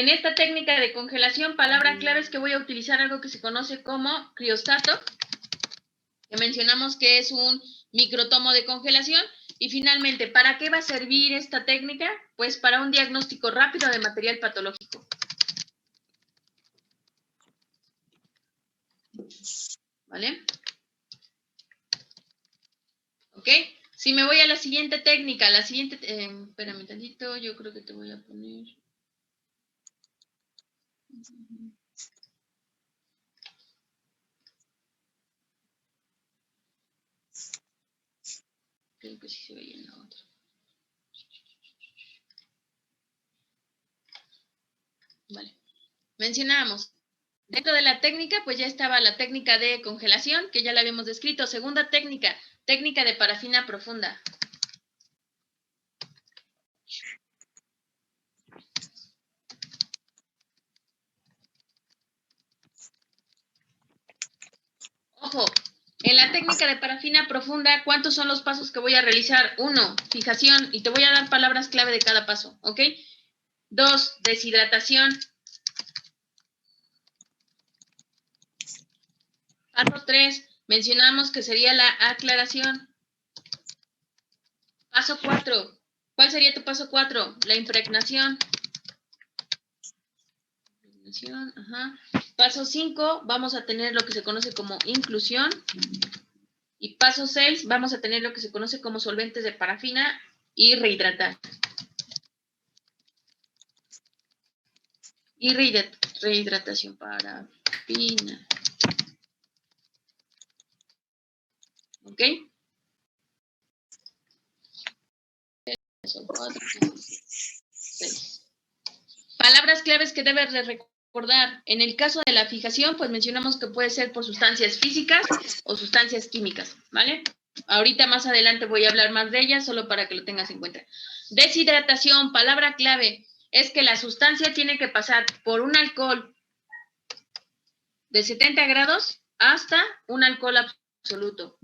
En esta técnica de congelación, palabra clave es que voy a utilizar algo que se conoce como criostato, que mencionamos que es un microtomo de congelación. Y finalmente, ¿para qué va a servir esta técnica? Pues para un diagnóstico rápido de material patológico. ¿Vale? ¿Ok? Si me voy a la siguiente técnica, espérame tantito, yo creo que te voy a poner... Creo que sí se veía en la otra. Vale. Mencionábamos, dentro de la técnica, pues ya estaba la técnica de congelación, que ya la habíamos descrito. Segunda técnica, técnica de parafina profunda. Ojo, en la técnica de parafina profunda, ¿cuántos son los pasos que voy a realizar? 1, fijación, y te voy a dar palabras clave de cada paso, ¿ok? 2, deshidratación. Paso 3, mencionamos que sería la aclaración. Paso 4, ¿cuál sería tu paso 4? La impregnación. Ajá. Paso 5, vamos a tener lo que se conoce como inclusión. Y paso 6, vamos a tener lo que se conoce como solventes de parafina y rehidratar. Y rehidratación, parafina. ¿Ok? Paso 4, 6. Palabras claves que debes de recordar. En el caso de la fijación, pues mencionamos que puede ser por sustancias físicas o sustancias químicas, ¿vale? Ahorita más adelante voy a hablar más de ellas, solo para que lo tengas en cuenta. Deshidratación, palabra clave, es que la sustancia tiene que pasar por un alcohol de 70 grados hasta un alcohol absoluto.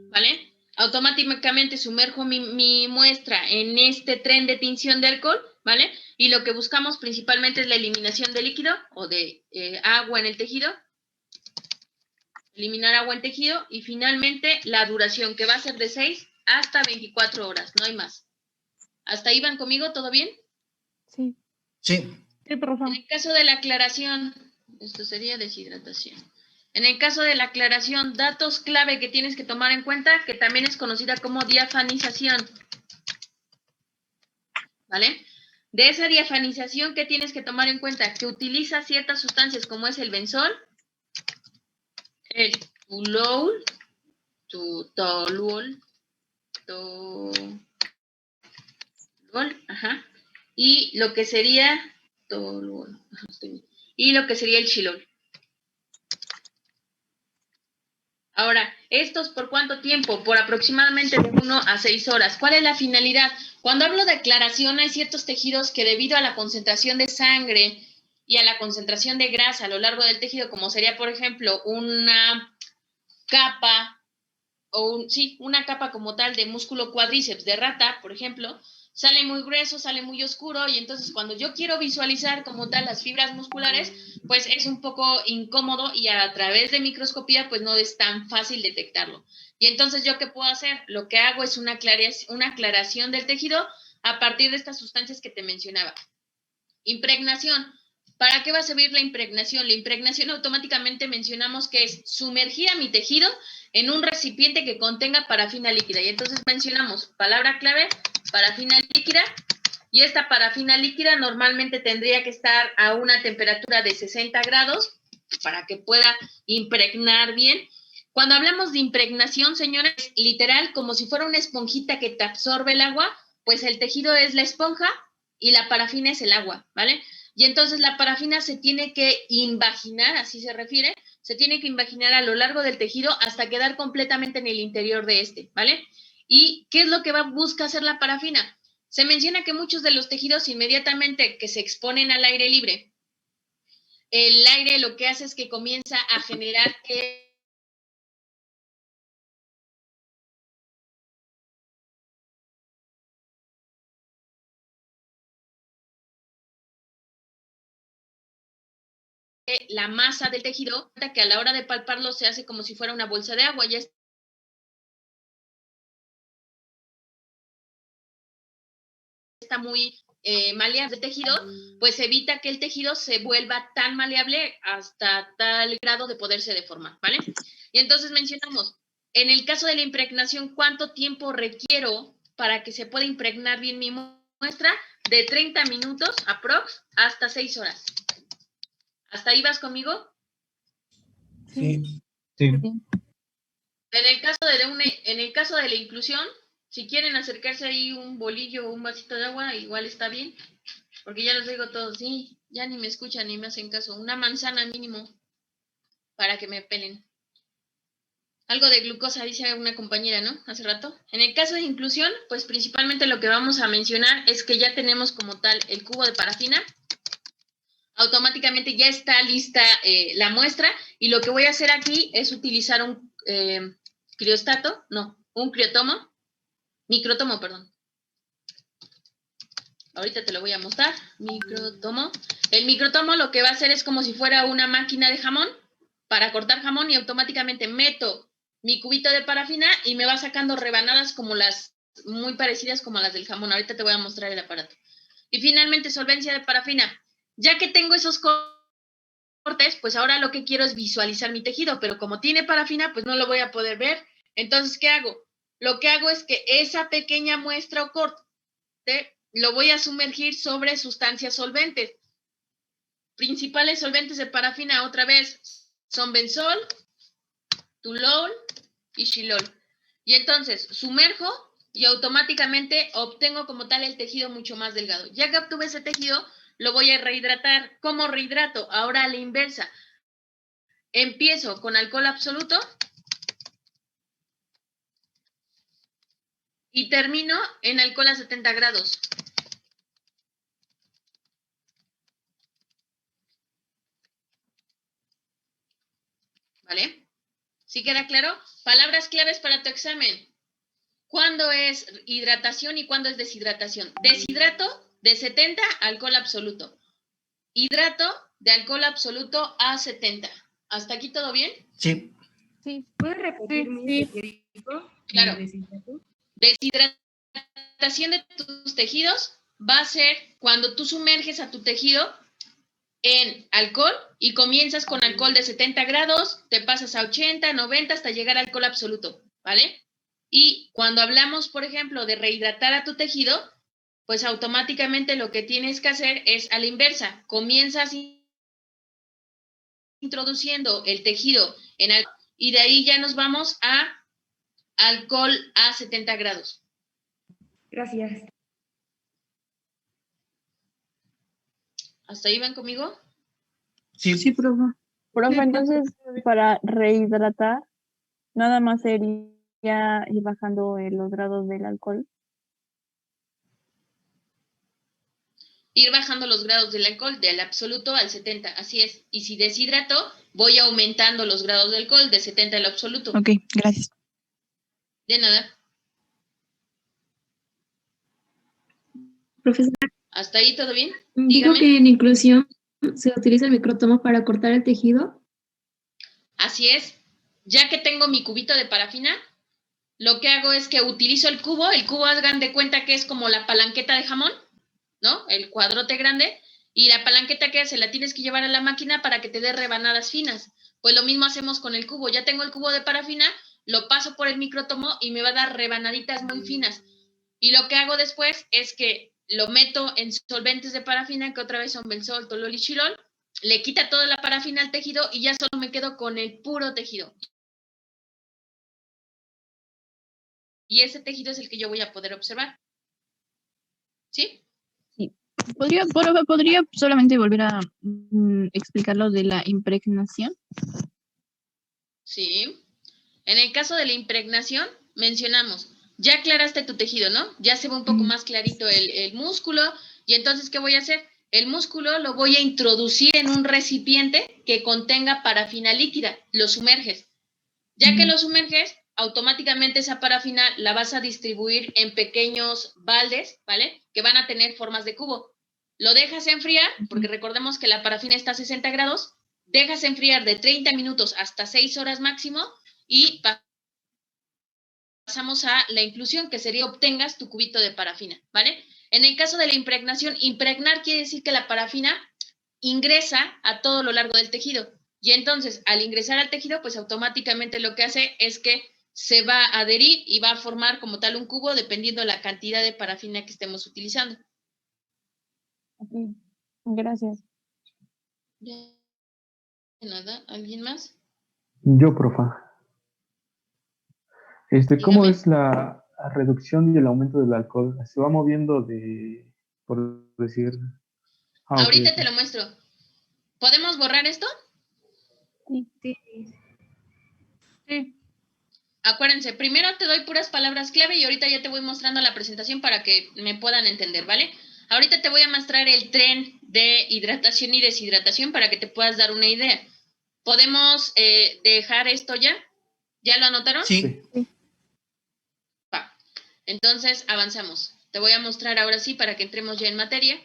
¿Vale? Automáticamente sumerjo mi muestra en este tren de tinción de alcohol, ¿vale? Y lo que buscamos principalmente es la eliminación de líquido o de agua en el tejido. Eliminar agua en tejido y finalmente la duración, que va a ser de 6 hasta 24 horas, no hay más. ¿Hasta ahí van conmigo? ¿Todo bien? Sí. Sí. Sí, profe. En el caso de la aclaración, esto sería deshidratación. En el caso de la aclaración, datos clave que tienes que tomar en cuenta, que también es conocida como diafanización. ¿Vale? De esa diafanización, ¿qué tienes que tomar en cuenta? Que utiliza ciertas sustancias como es el benzol, el toluol, ajá, y lo que sería el xilol. Ahora, ¿estos por cuánto tiempo? Por aproximadamente de 1 a 6 horas. ¿Cuál es la finalidad? Cuando hablo de aclaración, hay ciertos tejidos que debido a la concentración de sangre y a la concentración de grasa a lo largo del tejido, como sería, por ejemplo, una capa, una capa como tal de músculo cuádriceps de rata, por ejemplo, sale muy grueso, sale muy oscuro, y entonces cuando yo quiero visualizar como tal las fibras musculares, pues es un poco incómodo y a través de microscopía pues no es tan fácil detectarlo. Y entonces, ¿yo qué puedo hacer? Lo que hago es una aclaración del tejido a partir de estas sustancias que te mencionaba. Impregnación. ¿Para qué va a servir la impregnación? La impregnación automáticamente mencionamos que es sumergir a mi tejido en un recipiente que contenga parafina líquida. Y entonces mencionamos, palabra clave, parafina líquida. Y esta parafina líquida normalmente tendría que estar a una temperatura de 60 grados para que pueda impregnar bien. Cuando hablamos de impregnación, señores, literal, como si fuera una esponjita que te absorbe el agua, pues el tejido es la esponja y la parafina es el agua, ¿vale? Y entonces la parafina se tiene que invaginar, así se refiere, se tiene que invaginar a lo largo del tejido hasta quedar completamente en el interior de este, ¿vale? ¿Y qué es lo que busca hacer la parafina? Se menciona que muchos de los tejidos inmediatamente que se exponen al aire libre, el aire lo que hace es que comienza a generar la masa del tejido, que a la hora de palparlo se hace como si fuera una bolsa de agua, ya está muy maleable el tejido, pues evita que el tejido se vuelva tan maleable hasta tal grado de poderse deformar, ¿vale? Y entonces mencionamos, en el caso de la impregnación, ¿cuánto tiempo requiero para que se pueda impregnar bien mi muestra? De 30 minutos, aprox, hasta 6 horas. ¿Hasta ahí vas conmigo? Sí. Sí. En el caso de la inclusión, si quieren acercarse ahí un bolillo o un vasito de agua, igual está bien, porque ya los digo todos, sí, ya ni me escuchan ni me hacen caso. Una manzana mínimo para que me pelen. Algo de glucosa, dice una compañera, ¿no? Hace rato. En el caso de inclusión, pues principalmente lo que vamos a mencionar es que ya tenemos como tal el cubo de parafina. Automáticamente ya está lista la muestra y lo que voy a hacer aquí es utilizar un microtomo, perdón. Ahorita te lo voy a mostrar, microtomo. El microtomo lo que va a hacer es como si fuera una máquina de jamón para cortar jamón y automáticamente meto mi cubito de parafina y me va sacando rebanadas como muy parecidas como las del jamón. Ahorita te voy a mostrar el aparato. Y finalmente solvencia de parafina. Ya que tengo esos cortes, pues ahora lo que quiero es visualizar mi tejido, pero como tiene parafina, pues no lo voy a poder ver. Entonces, ¿qué hago? Lo que hago es que esa pequeña muestra o corte lo voy a sumergir sobre sustancias solventes. Principales solventes de parafina, otra vez, son benzol, tulol y xilol. Y entonces sumerjo y automáticamente obtengo como tal el tejido mucho más delgado. Ya que obtuve ese tejido, lo voy a rehidratar. ¿Cómo rehidrato? Ahora a la inversa. Empiezo con alcohol absoluto y termino en alcohol a 70 grados. ¿Vale? ¿Sí queda claro? Palabras claves para tu examen. ¿Cuándo es hidratación y cuándo es deshidratación? Deshidrato de 70 a alcohol absoluto. Hidrato de alcohol absoluto a 70. ¿Hasta aquí todo bien? Sí. Sí. ¿Puedes repetirme? Sí. Claro. Deshidratación de tus tejidos va a ser cuando tú sumerges a tu tejido en alcohol y comienzas con alcohol de 70 grados, te pasas a 80, 90 hasta llegar al alcohol absoluto, ¿vale? Y cuando hablamos, por ejemplo, de rehidratar a tu tejido, pues automáticamente lo que tienes que hacer es a la inversa. Comienzas introduciendo el tejido en alcohol y de ahí ya nos vamos a alcohol a 70 grados. Gracias. ¿Hasta ahí van conmigo? Sí. Sí, profe. Profe, entonces, para rehidratar, nada más sería ir bajando los grados del alcohol. Ir bajando los grados del alcohol del absoluto al 70, así es. Y si deshidrato, voy aumentando los grados de alcohol de 70 al absoluto. Ok, gracias. De nada. Profesora, ¿Hasta ahí todo bien? dijo Dígame. que en inclusión se utiliza el microtomo para cortar el tejido. Así es. Ya que tengo mi cubito de parafina, lo que hago es que utilizo el cubo hagan de cuenta que es como la palanqueta de jamón, ¿no? El cuadrote grande, y la palanqueta que hace la tienes que llevar a la máquina para que te dé rebanadas finas. Pues lo mismo hacemos con el cubo. Ya tengo el cubo de parafina, lo paso por el microtomo y me va a dar rebanaditas muy finas. Y lo que hago después es que lo meto en solventes de parafina, que otra vez son benzol, tolol y xilol, le quita toda la parafina al tejido y ya solo me quedo con el puro tejido. Y ese tejido es el que yo voy a poder observar. ¿Sí? Sí. ¿Podría solamente volver a explicar lo de la impregnación? Sí. En el caso de la impregnación, mencionamos, ya aclaraste tu tejido, ¿no? Ya se ve un poco más clarito el músculo. Y entonces, ¿qué voy a hacer? El músculo lo voy a introducir en un recipiente que contenga parafina líquida. Lo sumerges. Ya que lo sumerges, automáticamente esa parafina la vas a distribuir en pequeños baldes, ¿vale? Que van a tener formas de cubo. Lo dejas enfriar, porque recordemos que la parafina está a 60 grados, dejas enfriar de 30 minutos hasta 6 horas máximo y pasamos a la inclusión, que sería obtengas tu cubito de parafina, ¿vale? En el caso de la impregnación, impregnar quiere decir que la parafina ingresa a todo lo largo del tejido. Y entonces, al ingresar al tejido, pues automáticamente lo que hace es que se va a adherir y va a formar como tal un cubo dependiendo de la cantidad de parafina que estemos utilizando. Ok, gracias. De nada, ¿alguien más? Yo, profa. ¿Cómo Dígame. es la reducción y el aumento del alcohol? ¿Se va moviendo por decir? Ah, ok, Ahorita ok. te lo muestro. ¿Podemos borrar esto? Sí. Sí. Acuérdense, primero te doy puras palabras clave y ahorita ya te voy mostrando la presentación para que me puedan entender, ¿vale? Ahorita te voy a mostrar el tren de hidratación y deshidratación para que te puedas dar una idea. ¿Podemos dejar esto ya? ¿Ya lo anotaron? Sí. Va. Entonces, avanzamos. Te voy a mostrar ahora sí para que entremos ya en materia.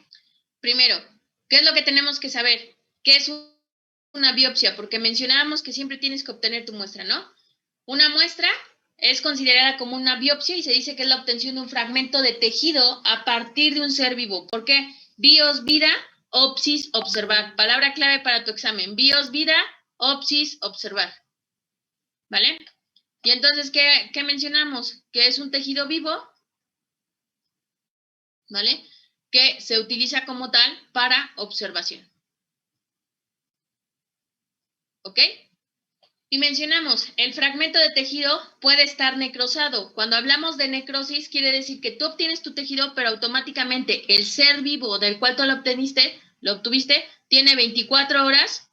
Primero, ¿qué es lo que tenemos que saber? ¿Qué es una biopsia? Porque mencionábamos que siempre tienes que obtener tu muestra, ¿no? Una muestra es considerada como una biopsia y se dice que es la obtención de un fragmento de tejido a partir de un ser vivo. ¿Por qué? Bios, vida, opsis, observar. Palabra clave para tu examen. Bios, vida, opsis, observar. ¿Vale? Y entonces, ¿qué mencionamos? Que es un tejido vivo, ¿vale? Que se utiliza como tal para observación. ¿Ok? Y mencionamos, el fragmento de tejido puede estar necrosado. Cuando hablamos de necrosis, quiere decir que tú obtienes tu tejido, pero automáticamente el ser vivo del cual tú lo obtuviste, tiene 24 horas,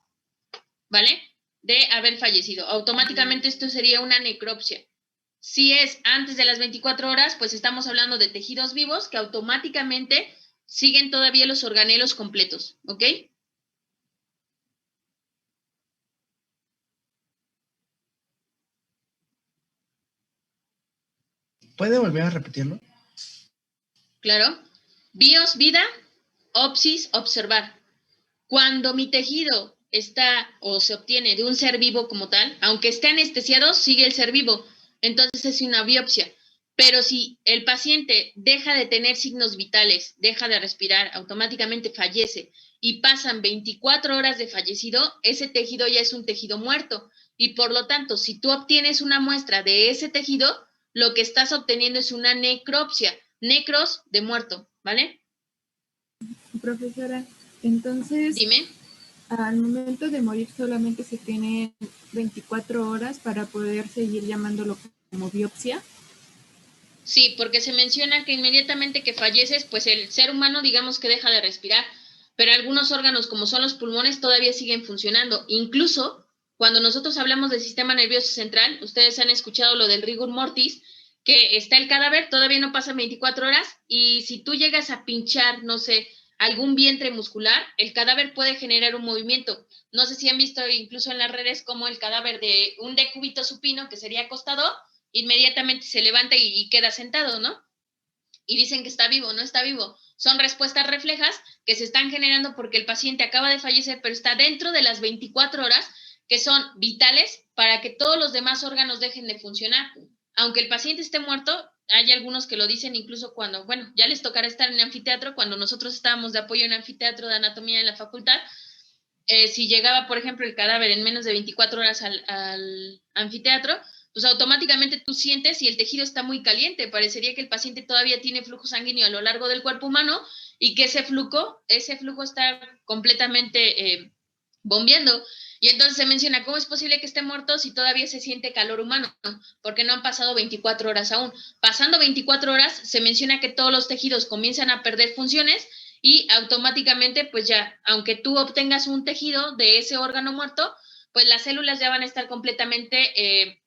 ¿vale? De haber fallecido. Automáticamente esto sería una necropsia. Si es antes de las 24 horas, pues estamos hablando de tejidos vivos que automáticamente siguen todavía los organelos completos, ¿ok? ¿Puede volver a repetirlo? Claro. Bios, vida, opsis, observar. Cuando mi tejido está o se obtiene de un ser vivo como tal, aunque esté anestesiado, sigue el ser vivo. Entonces es una biopsia. Pero si el paciente deja de tener signos vitales, deja de respirar, automáticamente fallece y pasan 24 horas de fallecido, ese tejido ya es un tejido muerto. Y por lo tanto, si tú obtienes una muestra de ese tejido, lo que estás obteniendo es una necropsia. Necros de muerto, ¿vale? Profesora, entonces, Dime. al momento de morir solamente se tiene 24 horas para poder seguir llamándolo como biopsia. Sí, porque se menciona que inmediatamente que falleces, pues el ser humano digamos que deja de respirar, pero algunos órganos como son los pulmones todavía siguen funcionando. Incluso cuando nosotros hablamos del sistema nervioso central, ustedes han escuchado lo del rigor mortis, que está el cadáver, todavía no pasan 24 horas y si tú llegas a pinchar, no sé, algún vientre muscular, el cadáver puede generar un movimiento. No sé si han visto incluso en las redes como el cadáver de un decúbito supino que sería acostado, inmediatamente se levanta y queda sentado, ¿no? Y dicen que está vivo, no está vivo. Son respuestas reflejas que se están generando porque el paciente acaba de fallecer, pero está dentro de las 24 horas que son vitales para que todos los demás órganos dejen de funcionar. Aunque el paciente esté muerto, hay algunos que lo dicen incluso cuando, bueno, ya les tocará estar en anfiteatro, cuando nosotros estábamos de apoyo en anfiteatro de anatomía en la facultad, si llegaba, por ejemplo, el cadáver en menos de 24 horas al anfiteatro, pues automáticamente tú sientes y el tejido está muy caliente. Parecería que el paciente todavía tiene flujo sanguíneo a lo largo del cuerpo humano y que ese flujo está completamente bombeando. Y entonces se menciona, ¿cómo es posible que esté muerto si todavía se siente calor humano? Porque no han pasado 24 horas aún. Pasando 24 horas, se menciona que todos los tejidos comienzan a perder funciones y automáticamente, pues ya, aunque tú obtengas un tejido de ese órgano muerto, pues las células ya van a estar completamente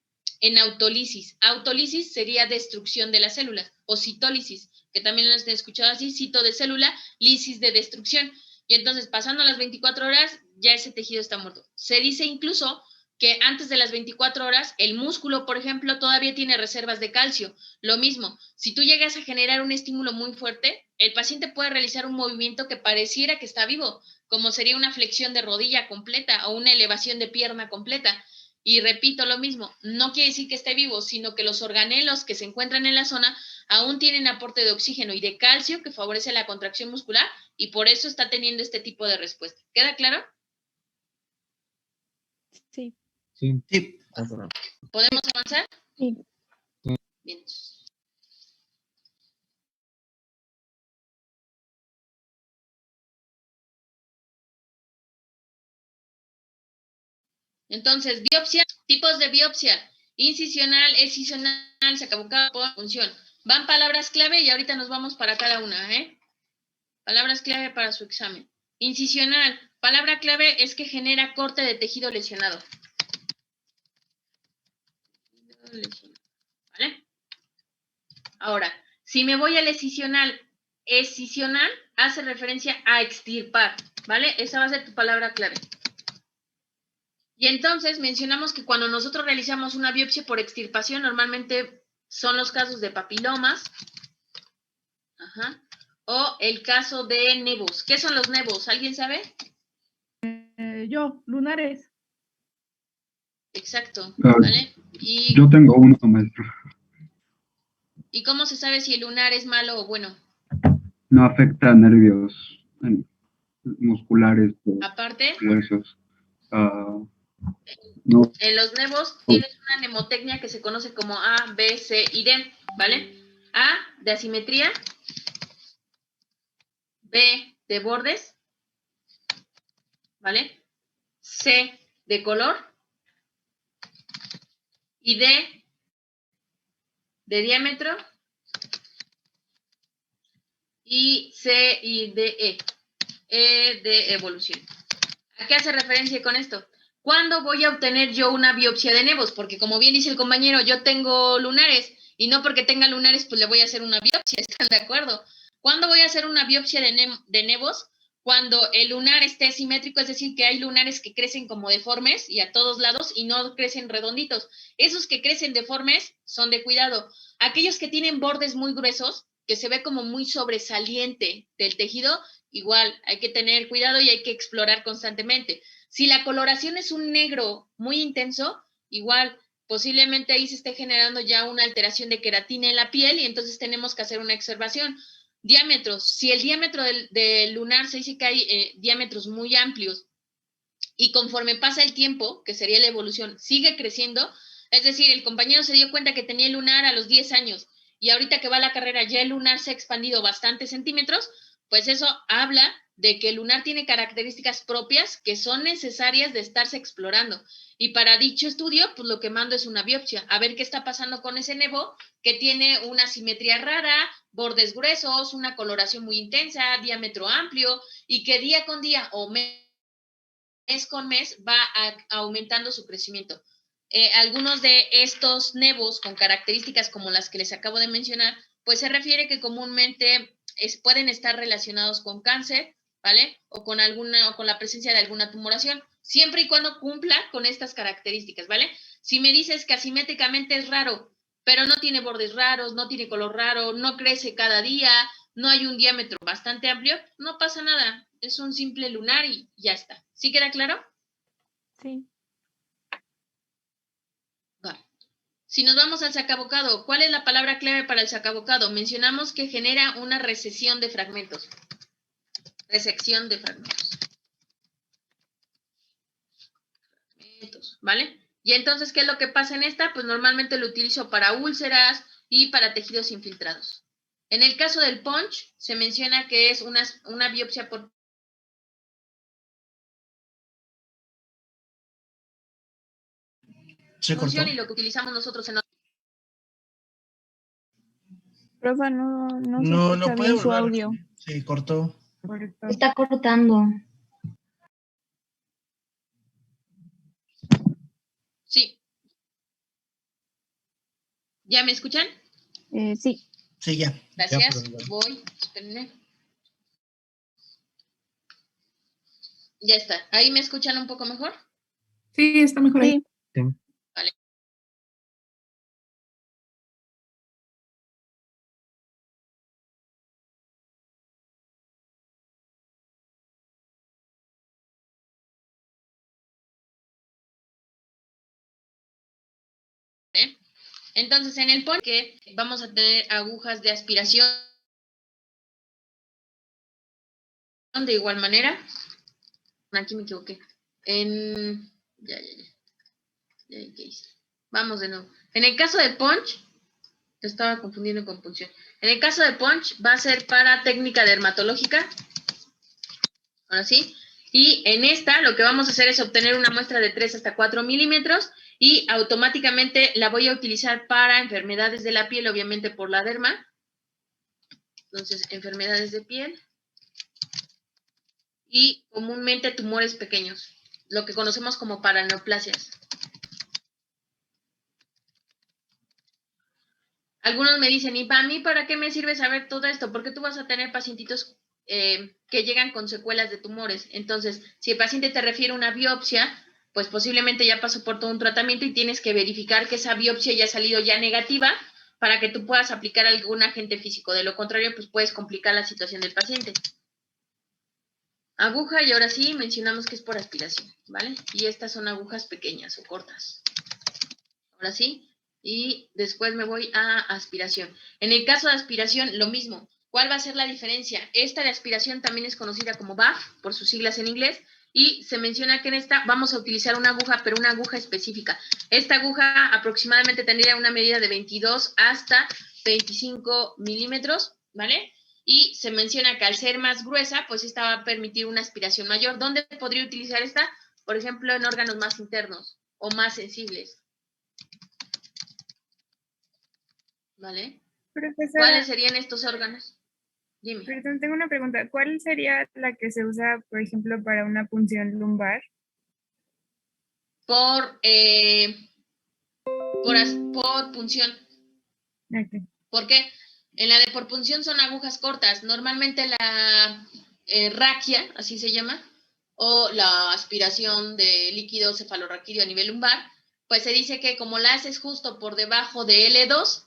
en autólisis. Autólisis sería destrucción de las células, o citólisis, que también lo han escuchado así, cito de célula, lisis de destrucción. Y entonces, pasando las 24 horas, ya ese tejido está muerto. Se dice incluso que antes de las 24 horas, el músculo, por ejemplo, todavía tiene reservas de calcio. Lo mismo, si tú llegas a generar un estímulo muy fuerte, el paciente puede realizar un movimiento que pareciera que está vivo, como sería una flexión de rodilla completa o una elevación de pierna completa. Y repito lo mismo, no quiere decir que esté vivo, sino que los organelos que se encuentran en la zona aún tienen aporte de oxígeno y de calcio que favorece la contracción muscular y por eso está teniendo este tipo de respuesta. ¿Queda claro? Sí. Sí. Sí. ¿Podemos avanzar? Sí. Bien. Entonces, biopsia, tipos de biopsia, incisional, excisional, sacabocado, por función. Van palabras clave y ahorita nos vamos para cada una, ¿eh? Palabras clave para su examen. Incisional, palabra clave es que genera corte de tejido lesionado. ¿Vale? Ahora, si me voy al excisional hace referencia a extirpar, ¿vale? Esa va a ser tu palabra clave. Y entonces mencionamos que cuando nosotros realizamos una biopsia por extirpación, normalmente son los casos de papilomas, o el caso de nevos. ¿Qué son los nevos? ¿Alguien sabe? Lunares. Exacto, ¿vale? Yo tengo uno, maestro. ¿Y cómo se sabe si el lunar es malo o bueno? No afecta a nervios musculares o Aparte, huesos. No. en los nevos tienes una mnemotecnia que se conoce como A, B, C y D, ¿vale? A, de asimetría. B, de bordes. ¿Vale? C, de color. Y D, de diámetro. Y C y D, E. E de evolución. ¿A qué hace referencia con esto? ¿Cuándo voy a obtener yo una biopsia de nevos? Porque como bien dice el compañero, yo tengo lunares y no porque tenga lunares pues le voy a hacer una biopsia, ¿están de acuerdo? ¿Cuándo voy a hacer una biopsia de nevos? Cuando el lunar esté simétrico, es decir, que hay lunares que crecen como deformes y a todos lados y no crecen redonditos. Esos que crecen deformes son de cuidado. Aquellos que tienen bordes muy gruesos, que se ve como muy sobresaliente del tejido, igual hay que tener cuidado y hay que explorar constantemente. Si la coloración es un negro muy intenso, igual posiblemente ahí se esté generando ya una alteración de queratina en la piel y entonces tenemos que hacer una observación. Diámetros, si el diámetro del lunar se dice que hay diámetros muy amplios y conforme pasa el tiempo, que sería la evolución, sigue creciendo, es decir, el compañero se dio cuenta que tenía el lunar a los 10 años y ahorita que va a la carrera ya el lunar se ha expandido bastantes centímetros, pues eso habla de que el lunar tiene características propias que son necesarias de estarse explorando. Y para dicho estudio, pues lo que mando es una biopsia, a ver qué está pasando con ese nevo que tiene una simetría rara, bordes gruesos, una coloración muy intensa, diámetro amplio y que día con día o mes con mes va aumentando su crecimiento. Algunos de estos nevos con características como las que les acabo de mencionar, pues se refiere que comúnmente pueden estar relacionados con cáncer, ¿vale? O con la presencia de alguna tumoración, siempre y cuando cumpla con estas características, ¿vale? Si me dices que asimétricamente es raro, pero no tiene bordes raros, no tiene color raro, no crece cada día, no hay un diámetro bastante amplio, no pasa nada, es un simple lunar y ya está. ¿Sí queda claro? Sí. Vale. Si nos vamos al sacabocado, ¿cuál es la palabra clave para el sacabocado? Mencionamos que genera una resección de fragmentos. Resección de fragmentos. ¿Vale? Y entonces, ¿qué es lo que pasa en esta? Pues normalmente lo utilizo para úlceras y para tejidos infiltrados. En el caso del punch, se menciona que es una biopsia por función y lo que utilizamos nosotros en... Profa, no se No escucha puede bien su volver. audio. Sí, cortó. Está cortando. Sí. ¿Ya me escuchan? Sí. Sí, ya. Gracias. Ya, Voy. Espérenme. Ya está. ¿Ahí me escuchan un poco mejor? Sí, está mejor ahí. Sí, Sí. Entonces, en el punch que vamos a tener agujas de aspiración de igual manera. Aquí me equivoqué. ¿Qué hice? Vamos de nuevo. En el caso de punch, te estaba confundiendo con punción. En el caso de punch, va a ser para técnica dermatológica. Ahora sí. Y en esta, lo que vamos a hacer es obtener una muestra de 3 hasta 4 milímetros y automáticamente la voy a utilizar para enfermedades de la piel, obviamente por la derma. Entonces, enfermedades de piel y comúnmente tumores pequeños, lo que conocemos como paraneoplasias. Algunos me dicen, ¿y para mí para qué me sirve saber todo esto? Porque tú vas a tener pacientitos que llegan con secuelas de tumores. Entonces, si el paciente te refiere a una biopsia, pues posiblemente ya pasó por todo un tratamiento y tienes que verificar que esa biopsia ya ha salido ya negativa para que tú puedas aplicar algún agente físico. De lo contrario, pues puedes complicar la situación del paciente. Aguja, y ahora sí mencionamos que es por aspiración, ¿vale? Y estas son agujas pequeñas o cortas. Ahora sí. Y después me voy a aspiración. En el caso de aspiración, lo mismo. ¿Cuál va a ser la diferencia? Esta de aspiración también es conocida como BAF, por sus siglas en inglés, y se menciona que en esta vamos a utilizar una aguja, pero una aguja específica. Esta aguja aproximadamente tendría una medida de 22 hasta 25 milímetros, ¿vale? Y se menciona que al ser más gruesa, pues esta va a permitir una aspiración mayor. ¿Dónde podría utilizar esta? Por ejemplo, en órganos más internos o más sensibles. ¿Vale? Profesora, ¿Cuáles serían estos órganos? Dime. perdón, tengo una pregunta. ¿Cuál sería la que se usa, por ejemplo, para una punción lumbar? Por punción. Ok. ¿Por qué? En la de por punción son agujas cortas. Normalmente la raquia, así se llama, o la aspiración de líquido cefalorraquídeo a nivel lumbar, pues se dice que como la haces justo por debajo de L2,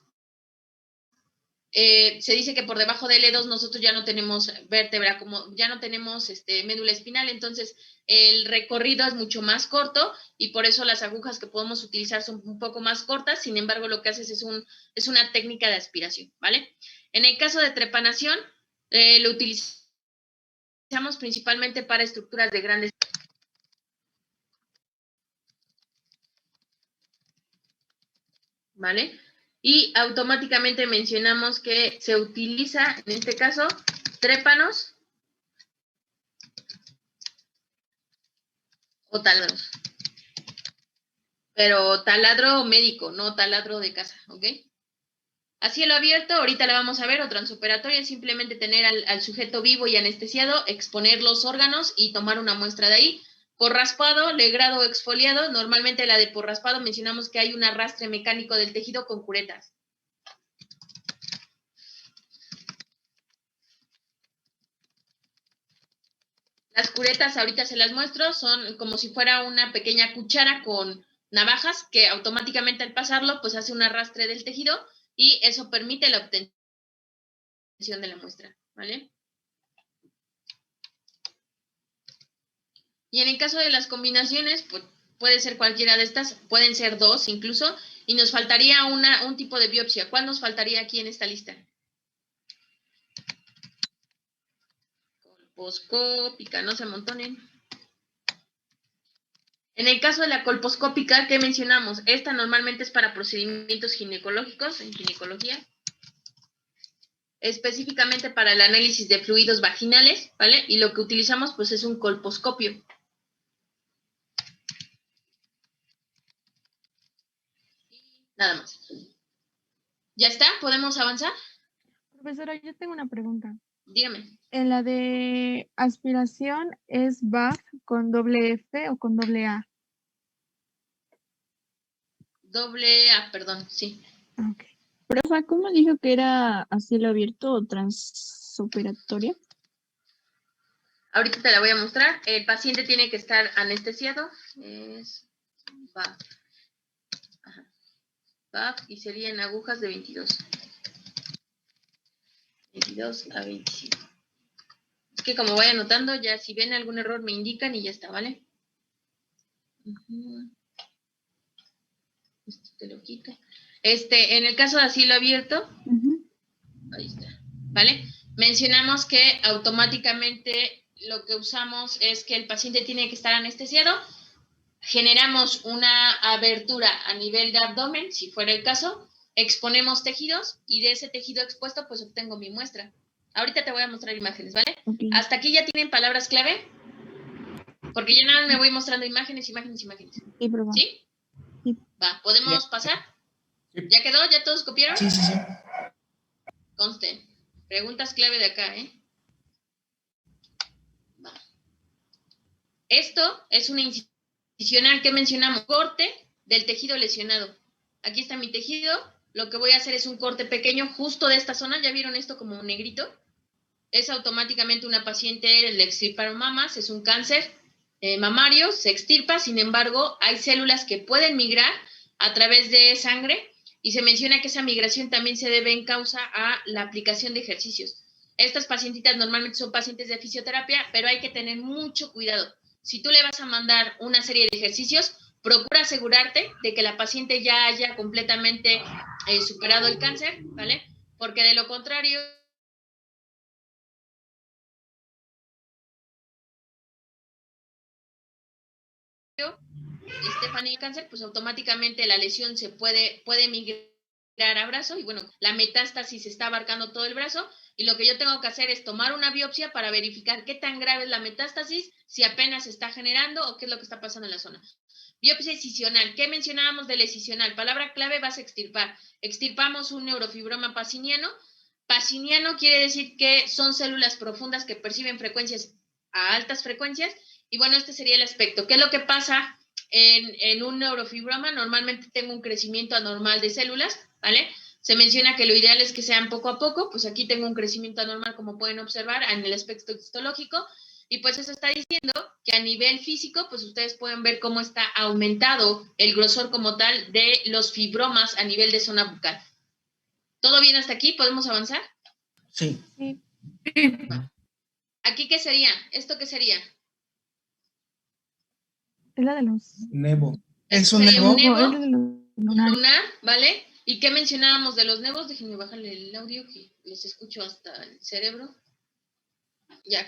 se dice que por debajo de L2 nosotros ya no tenemos vértebra, como ya no tenemos médula espinal, entonces el recorrido es mucho más corto y por eso las agujas que podemos utilizar son un poco más cortas, sin embargo lo que haces es una técnica de aspiración, ¿vale? En el caso de trepanación, lo utilizamos principalmente para estructuras de grandes... ¿Vale? Y automáticamente mencionamos que se utiliza, en este caso, trépanos o taladros. Pero taladro médico, no taladro de casa, ¿ok? A cielo abierto, ahorita la vamos a ver, o transoperatoria, es simplemente tener al sujeto vivo y anestesiado, exponer los órganos y tomar una muestra de ahí. Por raspado, legrado o exfoliado, normalmente la de por raspado mencionamos que hay un arrastre mecánico del tejido con curetas. Las curetas ahorita se las muestro, son como si fuera una pequeña cuchara con navajas que automáticamente al pasarlo pues hace un arrastre del tejido y eso permite la obtención de la muestra, ¿vale? Y en el caso de las combinaciones, pues puede ser cualquiera de estas, pueden ser dos incluso, y nos faltaría un tipo de biopsia. ¿Cuál nos faltaría aquí en esta lista? Colposcópica, no se amontonen. En el caso de la colposcópica, ¿qué mencionamos? Esta normalmente es para procedimientos ginecológicos, en ginecología. Específicamente para el análisis de fluidos vaginales, ¿vale? Y lo que utilizamos, pues, es un colposcopio. Nada más. ¿Ya está? ¿Podemos avanzar? profesora, yo tengo una pregunta. Dígame. En la de aspiración, ¿es BAF con doble F o con doble A? Doble A, perdón, sí. Ok. Profa, ¿cómo dijo que era a cielo abierto o transoperatoria? Ahorita te la voy a mostrar. El paciente tiene que estar anestesiado. BAF. Ajá. BAF y serían agujas de 22. 22 a 25. Es que como voy anotando, ya si ven algún error me indican y ya está, ¿vale? Esto te lo quito. En el caso de asilo abierto, ahí está, ¿vale? Mencionamos que automáticamente lo que usamos es que el paciente tiene que estar anestesiado. Generamos una abertura a nivel de abdomen, si fuera el caso, exponemos tejidos y de ese tejido expuesto pues obtengo mi muestra. Ahorita te voy a mostrar imágenes, ¿vale? Okay. ¿Hasta aquí ya tienen palabras clave? Porque ya nada más me voy mostrando imágenes. Sí, profe. ¿Sí? Sí. Va, ¿podemos pasar? Sí. ¿Ya quedó? ¿Ya todos copiaron? Sí. Conste. Preguntas clave de acá, ¿eh? Va. Esto es una incisional que mencionamos. Corte del tejido lesionado. Aquí está mi tejido. Lo que voy a hacer es un corte pequeño justo de esta zona. ¿Ya vieron esto como un negrito? Es automáticamente una paciente, le extirparon mamas, es un cáncer mamario, se extirpa, sin embargo, hay células que pueden migrar a través de sangre y se menciona que esa migración también se debe en causa a la aplicación de ejercicios. Estas pacientitas normalmente son pacientes de fisioterapia, pero hay que tener mucho cuidado. Si tú le vas a mandar una serie de ejercicios, procura asegurarte de que la paciente ya haya completamente superado el cáncer, ¿vale? Porque de lo contrario, Stephanie cáncer, pues automáticamente la lesión se puede migrar a brazo y bueno, la metástasis está abarcando todo el brazo y lo que yo tengo que hacer es tomar una biopsia para verificar qué tan grave es la metástasis, si apenas se está generando o qué es lo que está pasando en la zona. Biopsia excisional. ¿Qué mencionábamos de la excisional? Palabra clave, vas a extirpar. Extirpamos un neurofibroma paciniano. Paciniano quiere decir que son células profundas que perciben frecuencias a altas frecuencias y bueno, este sería el aspecto. ¿Qué es lo que pasa en un neurofibroma? Normalmente tengo un crecimiento anormal de células, ¿vale? Se menciona que lo ideal es que sean poco a poco, pues aquí tengo un crecimiento anormal, como pueden observar, en el aspecto histológico, y pues eso está diciendo que a nivel físico, pues ustedes pueden ver cómo está aumentado el grosor como tal de los fibromas a nivel de zona bucal. ¿Todo bien hasta aquí? ¿Podemos avanzar? Sí. Va. ¿Aquí qué sería? ¿Esto qué sería? Es la de los... Nevo. ¿Es un nevo? un nevo? No, es la de los lunares. Lunar, ¿vale? ¿Y qué mencionábamos de los nevos? Déjenme bajarle el audio que los escucho hasta el cerebro. Ya.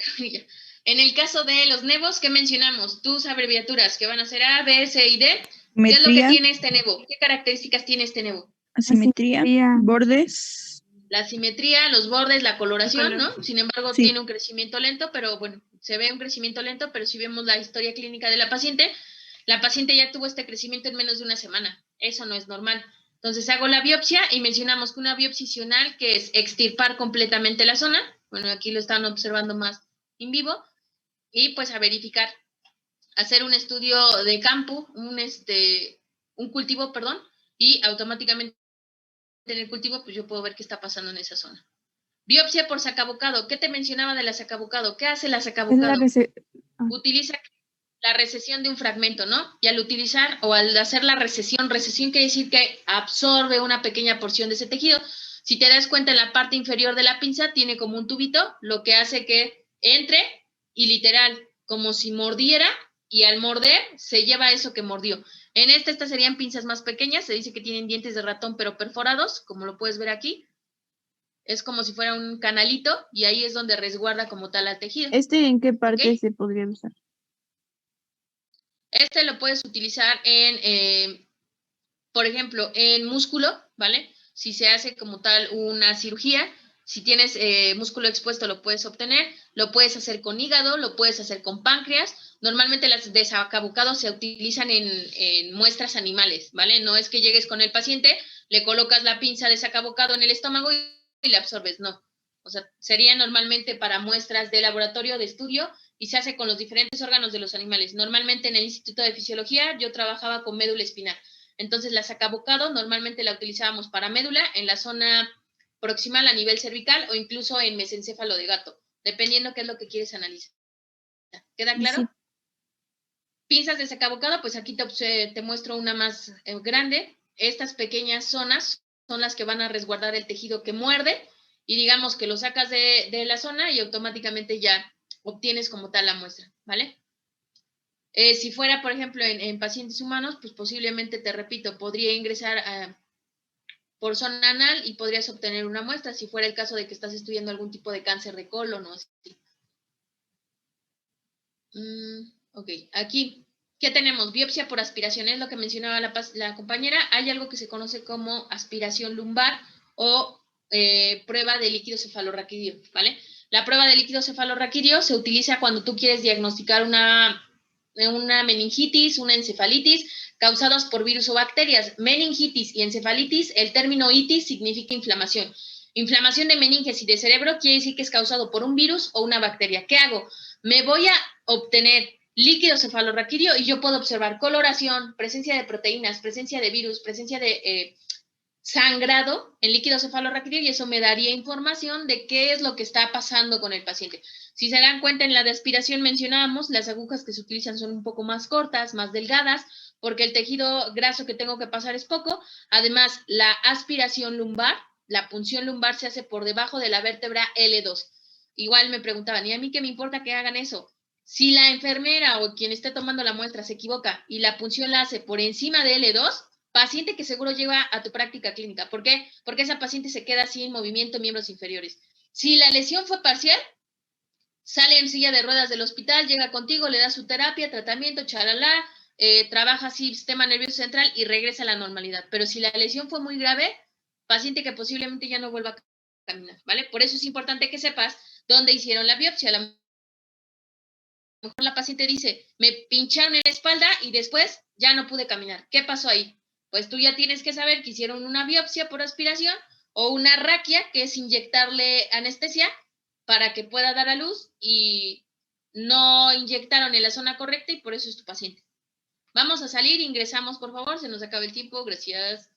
En el caso de los nevos, ¿qué mencionamos? Tus abreviaturas, que van a ser A, B, C y D. ¿Qué es lo que tiene este nevo? ¿Qué características tiene este nevo? Asimetría, bordes. La simetría, los bordes, la coloración, ¿no? Sin embargo, Sí. tiene un crecimiento lento, pero bueno, se ve un crecimiento lento, pero si vemos la historia clínica de la paciente ya tuvo este crecimiento en menos de una semana. Eso no es normal. Entonces hago la biopsia y mencionamos que una biopsia excisional, que es extirpar completamente la zona. Bueno, aquí lo están observando más en vivo. Y pues a verificar, hacer un estudio de campo, un cultivo, perdón, y automáticamente en el cultivo pues yo puedo ver qué está pasando en esa zona. Biopsia por sacabocado. ¿Qué te mencionaba de la sacabocado? ¿Qué hace la sacabocado? Utiliza la recesión de un fragmento, ¿no? Y al utilizar o al hacer la recesión quiere decir que absorbe una pequeña porción de ese tejido. Si te das cuenta, en la parte inferior de la pinza tiene como un tubito, lo que hace que entre y literal, como si mordiera, y al morder se lleva eso que mordió. En estas serían pinzas más pequeñas, se dice que tienen dientes de ratón pero perforados, como lo puedes ver aquí. Es como si fuera un canalito y ahí es donde resguarda como tal al tejido. ¿En qué parte ¿Okay? se podría usar? Lo puedes utilizar por ejemplo, en músculo, ¿vale? Si se hace como tal una cirugía, si tienes músculo expuesto lo puedes obtener, lo puedes hacer con hígado, lo puedes hacer con páncreas. Normalmente las de sacabucado se utilizan en muestras animales, ¿vale? No es que llegues con el paciente, le colocas la pinza de sacabucado en el estómago y le absorbes, no. O sea, sería normalmente para muestras de laboratorio, de estudio, y se hace con los diferentes órganos de los animales. Normalmente en el Instituto de Fisiología yo trabajaba con médula espinal. Entonces la sacabocado normalmente la utilizábamos para médula en la zona proximal a nivel cervical o incluso en mesencéfalo de gato, dependiendo qué es lo que quieres analizar. ¿Queda claro? Sí. Pinzas de sacabocado, pues aquí te muestro una más grande. Estas pequeñas zonas son las que van a resguardar el tejido que muerde, y digamos que lo sacas de la zona y automáticamente ya obtienes como tal la muestra, ¿vale? Si fuera, por ejemplo, en pacientes humanos, pues posiblemente, te repito, podría ingresar por zona anal y podrías obtener una muestra, si fuera el caso de que estás estudiando algún tipo de cáncer de colon o así. Ok, aquí, ¿qué tenemos? Biopsia por aspiración, es lo que mencionaba la compañera. Hay algo que se conoce como aspiración lumbar o prueba de líquido cefalorraquídeo, ¿vale? La prueba de líquido cefalorraquídeo se utiliza cuando tú quieres diagnosticar una meningitis, una encefalitis, causadas por virus o bacterias. Meningitis y encefalitis, el término itis significa inflamación. Inflamación de meninges y de cerebro quiere decir que es causado por un virus o una bacteria. ¿Qué hago? Me voy a obtener líquido cefalorraquídeo y yo puedo observar coloración, presencia de proteínas, presencia de virus, presencia de sangrado en líquido cefalorraquídeo, y eso me daría información de qué es lo que está pasando con el paciente. Si se dan cuenta, en la de aspiración mencionábamos, las agujas que se utilizan son un poco más cortas, más delgadas, porque el tejido graso que tengo que pasar es poco. Además, la aspiración lumbar, la punción lumbar se hace por debajo de la vértebra L2. Igual me preguntaban, ¿y a mí qué me importa que hagan eso? Si la enfermera o quien esté tomando la muestra se equivoca y la punción la hace por encima de L2, paciente que seguro lleva a tu práctica clínica. ¿Por qué? Porque esa paciente se queda sin movimiento en miembros inferiores. Si la lesión fue parcial, sale en silla de ruedas del hospital, llega contigo, le da su terapia, tratamiento, chalala, trabaja así sistema nervioso central y regresa a la normalidad. Pero si la lesión fue muy grave, paciente que posiblemente ya no vuelva a caminar, ¿vale? Por eso es importante que sepas dónde hicieron la biopsia. A lo mejor la paciente dice, me pincharon en la espalda y después ya no pude caminar. ¿Qué pasó ahí? Pues tú ya tienes que saber que hicieron una biopsia por aspiración o una raquia, que es inyectarle anestesia para que pueda dar a luz, y no inyectaron en la zona correcta y por eso es tu paciente. Vamos a salir, ingresamos, por favor, se nos acaba el tiempo, gracias.